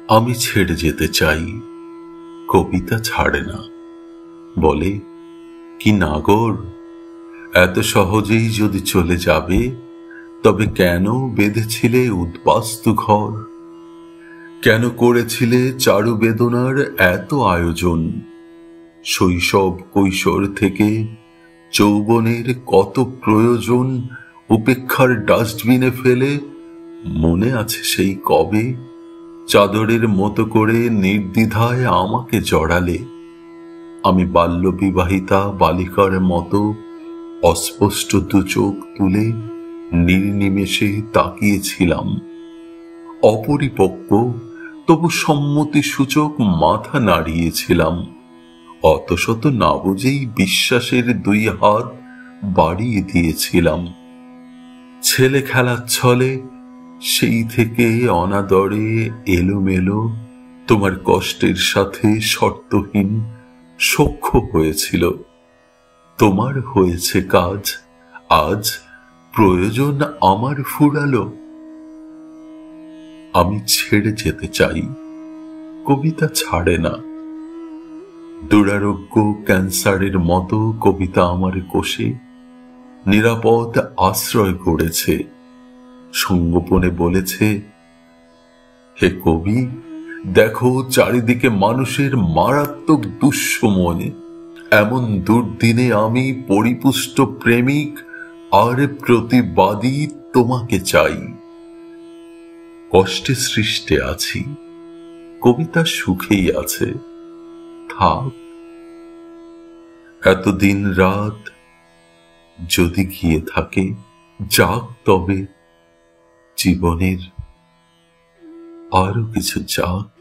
আমি ছেড়ে যেতে চাই, কবিতা ছাড়ে না। বলে, কি নাগর, এত সহজেই যদি চলে যাবে তবে কেন বেঁধেছিলে উদ্বাস্তু ঘর? কেন করেছিলে চারু বেদনার এত আয়োজন? শৈশব কৈশোর থেকে যৌবনের কত প্রয়োজন উপেক্ষার ডাস্টবিনে ফেলে মনে আছে সেই কবে চাদরের মতো করে নির্দ্বিধায় আমাকে জড়ালে। আমি বাল্য বিবাহিতা বালিকার মতো অস্পষ্ট দু চোখ তুলে নির্নিমেষে তাকিয়েছিলাম। অপরিপক্ব তবু সম্মতি সূচক মাথা নাড়িয়েছিলাম। অত শত না বুঝেই বিশ্বাসের দুই হাত বাড়িয়ে দিয়েছিলাম। ছেলে খেলার ছলে সেই থেকে অনাদরে এলোমেলো তোমার কষ্টের সাথে শর্তহীন সখ্য হয়েছিল। তোমার হয়েছে কাজ, আজ প্রয়োজন আমার ফুরালো। আমি ছেড়ে যেতে চাই, কবিতা ছাড়ে না। দুরারোগ্য ক্যান্সারের মতো কবিতা আমার কোষে নিরাপদ আশ্রয় করেছে। সঙ্গোপনে বলেছে, হে কবি, দেখো চারিদিকে মানুষের মারাত্মক দুঃসময়। এমন দুর্দিনে আমি পরিপুষ্ট প্রেমিক আর প্রতিবাদী তোমাকে চাই। কষ্টে সৃষ্টে আছি, কবিতা সুখেই আছে, থাক। এত দিন রাত যদি গিয়ে থাকে, যাক তবে, জীবনের আরো কিছু যাক।